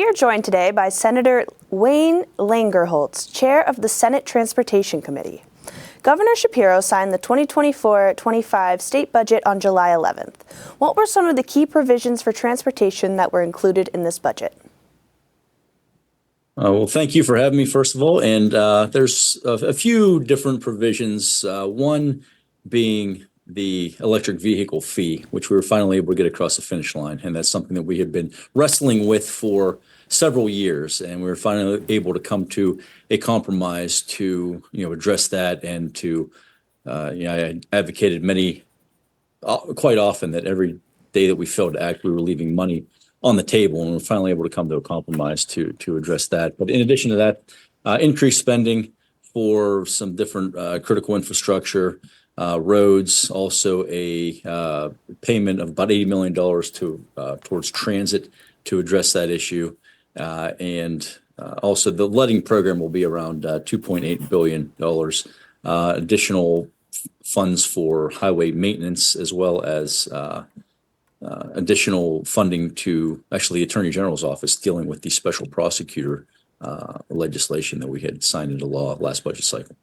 We are joined today by Senator Wayne Langerholc, Chair of the Senate Transportation Committee. Governor Shapiro signed the 2024-25 state budget on July 11th. What were some of the key provisions for transportation that were included in this budget? Well, thank you for having me, first of all. And there's a few different provisions, one being the electric vehicle fee, which we were finally able to get across the finish line. And that's something that we had been wrestling with for several years. And we were finally able to come to a compromise to, address that and to, I advocated quite often that every day that we failed to act, we were leaving money on the table, and we're finally able to come to a compromise to address that. But in addition to that, increased spending for some different critical infrastructure, roads, also a payment of about $80 million towards transit to address that issue. And also the letting program will be around $2.8 billion, additional funds for highway maintenance, as well as additional funding to actually the Attorney General's office dealing with the special prosecutor legislation that we had signed into law last budget cycle.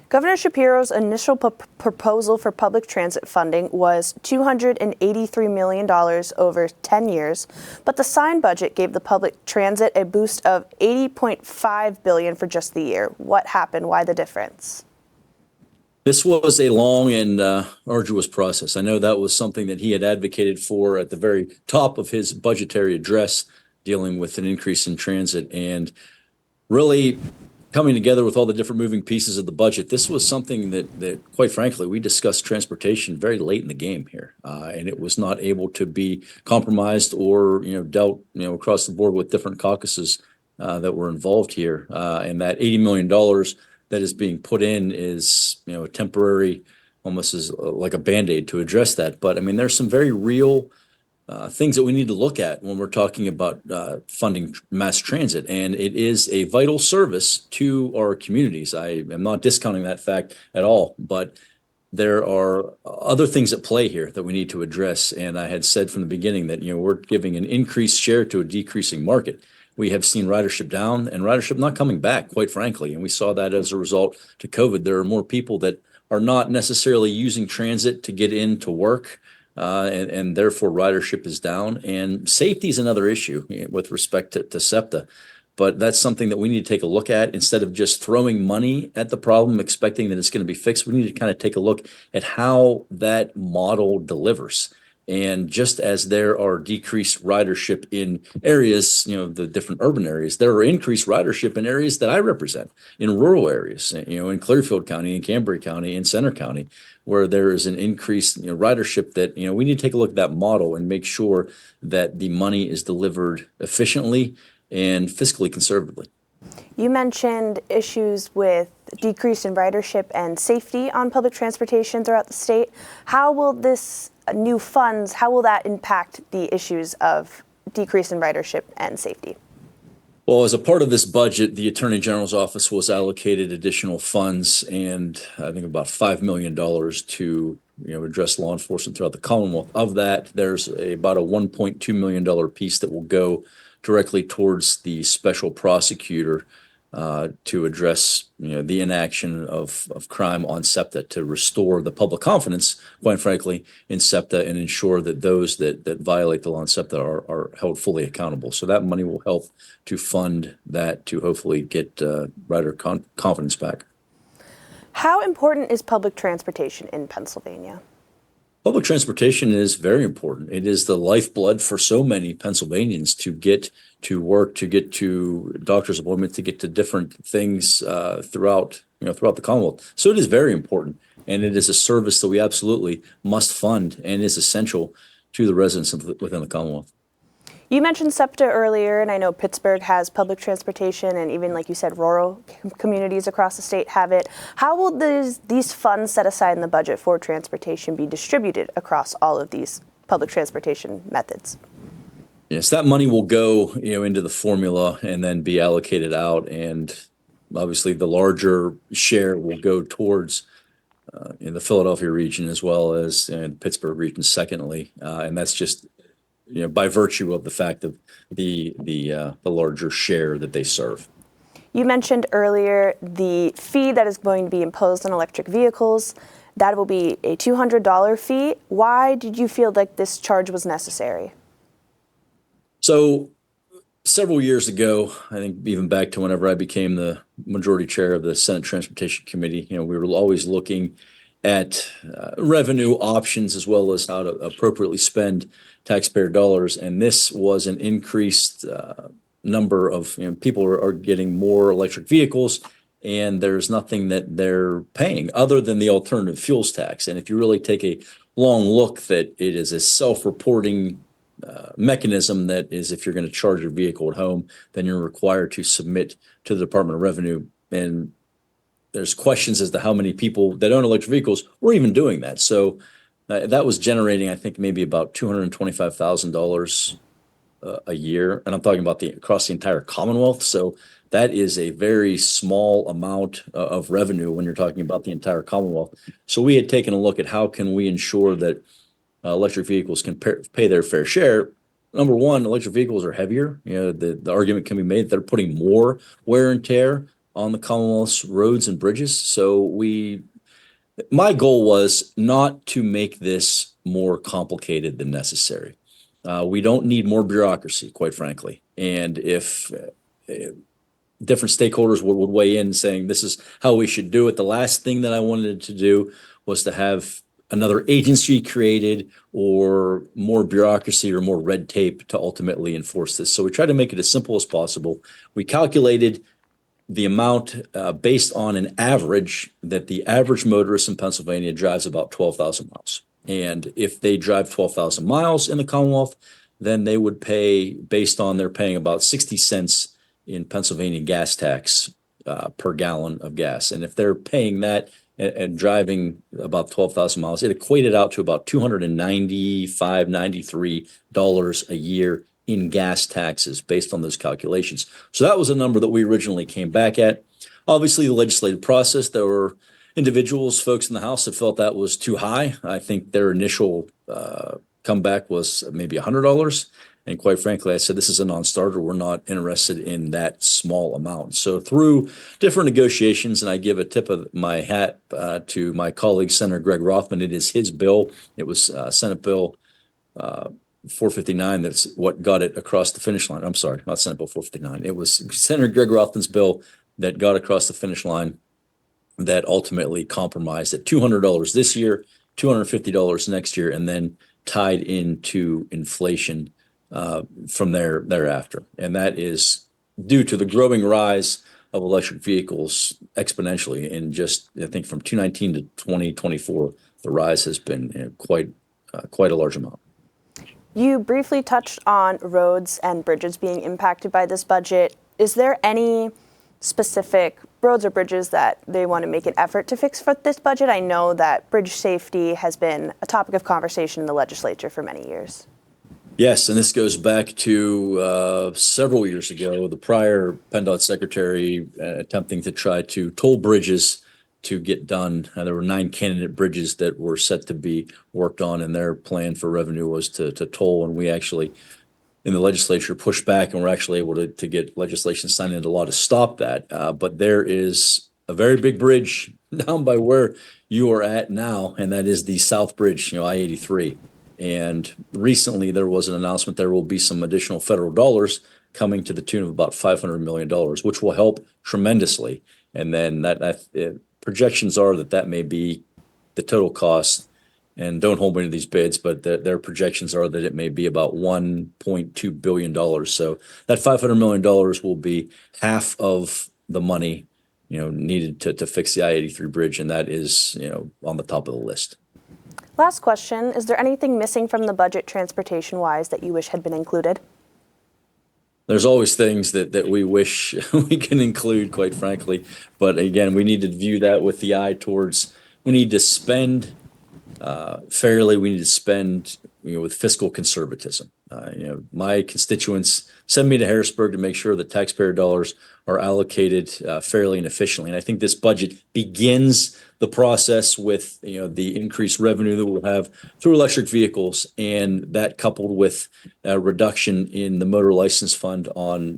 Governor Shapiro's initial proposal for public transit funding was $283 million over 10 years, but the signed budget gave the public transit a boost of $80.5 billion for just the year. What happened? Why the difference? This was a long and arduous process. I know that was something that he had advocated for at the very top of his budgetary address, dealing with an increase in transit and really coming together with all the different moving pieces of the budget. This was something that quite frankly, we discussed transportation very late in the game here, and it was not able to be compromised or dealt across the board with different caucuses that were involved here. And that $80 million that is being put in is, a temporary, almost as like a Band-Aid to address that. But I mean, there's some very real things that we need to look at when we're talking about funding mass transit. And it is a vital service to our communities. I am not discounting that fact at all, but there are other things at play here that we need to address. And I had said from the beginning that, we're giving an increased share to a decreasing market. We have seen ridership down and ridership not coming back, quite frankly. And we saw that as a result to COVID. There are more people that are not necessarily using transit to get into work, and therefore ridership is down. And safety is another issue with respect to SEPTA. But that's something that we need to take a look at. Instead of just throwing money at the problem, expecting that it's going to be fixed, we need to kind of take a look at how that model delivers. And just as there are decreased ridership in areas, the different urban areas, there are increased ridership in areas that I represent, in rural areas, in Clearfield County, in Cambria County, in Center County, where there is an increased ridership that, we need to take a look at that model and make sure that the money is delivered efficiently and fiscally conservatively. You mentioned issues with decrease in ridership and safety on public transportation throughout the state. How will this new funds, how will that impact the issues of decrease in ridership and safety? Well, as a part of this budget, the Attorney General's office was allocated additional funds, and I think about $5 million to address law enforcement throughout the Commonwealth. Of that, there's about a $1.2 million piece that will go directly towards the special prosecutor to address the inaction of crime on SEPTA, to restore the public confidence, quite frankly, in SEPTA, and ensure that those that violate the law on SEPTA are held fully accountable. So that money will help to fund that, to hopefully get rider confidence back. How important is public transportation in Pennsylvania? Public transportation is very important. It is the lifeblood for so many Pennsylvanians to get to work, to get to doctor's appointments, to get to different things throughout the Commonwealth. So it is very important, and it is a service that we absolutely must fund and is essential to the residents within the Commonwealth. You mentioned SEPTA earlier, and I know Pittsburgh has public transportation, and even, like you said, rural communities across the state have it. How will these funds set aside in the budget for transportation be distributed across all of these public transportation methods? Yes, that money will go, into the formula and then be allocated out, and obviously the larger share will go towards in the Philadelphia region, as well as in Pittsburgh region, secondly, and that's just by virtue of the fact of the larger share that they serve. You mentioned earlier the fee that is going to be imposed on electric vehicles. That will be a $200 fee. Why did you feel like this charge was necessary? So several years ago, I think even back to whenever I became the majority chair of the Senate Transportation Committee, we were always looking at revenue options as well as how to appropriately spend taxpayer dollars. And this was an increased number of people are getting more electric vehicles, and there's nothing that they're paying other than the alternative fuels tax. And if you really take a long look, that it is a self-reporting mechanism that is, if you're going to charge your vehicle at home, then you're required to submit to the Department of Revenue. And there's questions as to how many people that own electric vehicles were even doing that. So that was generating, I think, maybe about $225,000 a year. And I'm talking about across the entire Commonwealth. So that is a very small amount of revenue when you're talking about the entire Commonwealth. So we had taken a look at how can we ensure that electric vehicles can pay their fair share. Number one, electric vehicles are heavier. The argument can be made that they're putting more wear and tear on the Commonwealth's roads and bridges. So my goal was not to make this more complicated than necessary. We don't need more bureaucracy, quite frankly. And if different stakeholders would weigh in saying this is how we should do it, the last thing that I wanted to do was to have another agency created or more bureaucracy or more red tape to ultimately enforce this. So we tried to make it as simple as possible. We calculated the amount based on an average that the average motorist in Pennsylvania drives about 12,000 miles. And if they drive 12,000 miles in the Commonwealth, then they would pay, based on they're paying about 60 cents in Pennsylvania gas tax per gallon of gas. And if they're paying that and driving about 12,000 miles, it equated out to about $295, $93 a year in gas taxes based on those calculations. So that was a number that we originally came back at. Obviously, the legislative process, there were individuals, folks in the House that felt that was too high. I think their initial comeback was maybe $100. And quite frankly, I said, this is a non-starter. We're not interested in that small amount. So through different negotiations, and I give a tip of my hat to my colleague, Senator Greg Rothman. It is his bill. It was Senate Bill 459. That's what got it across the finish line. I'm sorry, not Senate Bill 459. It was Senator Greg Rothman's bill that got across the finish line that ultimately compromised at $200 this year, $250 next year, and then tied into inflation from thereafter. And that is due to the growing rise of electric vehicles exponentially. And just, I think, from 2019 to 2024, the rise has been quite a large amount. You briefly touched on roads and bridges being impacted by this budget. Is there any specific roads or bridges that they want to make an effort to fix for this budget? I know that bridge safety has been a topic of conversation in the legislature for many years. Yes, and this goes back to several years ago, the prior PennDOT secretary attempting to try to toll bridges to get done. There were 9 candidate bridges that were set to be worked on, and their plan for revenue was to toll. And we actually, in the legislature, pushed back, and we're actually able to get legislation signed into law to stop that. But there is a very big bridge down by where you are at now, and that is the South Bridge, I-83. And recently there was an announcement there will be some additional federal dollars coming to the tune of about $500 million, which will help tremendously. And then projections are that may be the total cost. And don't hold me to these bids, but their projections are that it may be about $1.2 billion. So that $500 million will be half of the money, needed to fix the I-83 bridge. And that is, on the top of the list. Last question. Is there anything missing from the budget transportation-wise that you wish had been included? There's always things that we wish we can include, quite frankly. But again, we need to view that with the eye towards, we need to spend fairly. We need to spend, with fiscal conservatism. My constituents send me to Harrisburg to make sure that taxpayer dollars are allocated fairly and efficiently. And I think this budget begins the process with, the increased revenue that we'll have through electric vehicles, and that coupled with a reduction in the motor license fund on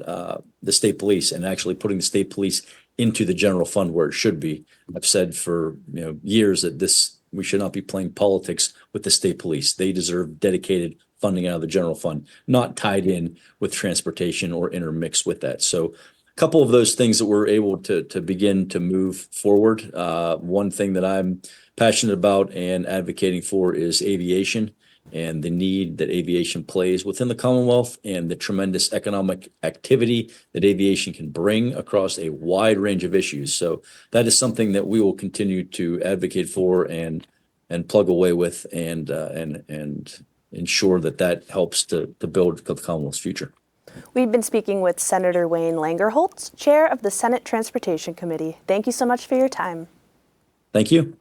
the state police, and actually putting the state police into the general fund where it should be. I've said for years that we should not be playing politics with the state police. They deserve dedicated funding out of the general fund, not tied in with transportation or intermixed with that. So a couple of those things that we're able to begin to move forward. One thing that I'm passionate about and advocating for is aviation, and the need that aviation plays within the Commonwealth, and the tremendous economic activity that aviation can bring across a wide range of issues. So that is something that we will continue to advocate for and plug away with, and ensure that helps to build the Commonwealth's future. We've been speaking with Senator Wayne Langerholc, Chair of the Senate Transportation Committee. Thank you so much for your time. Thank you.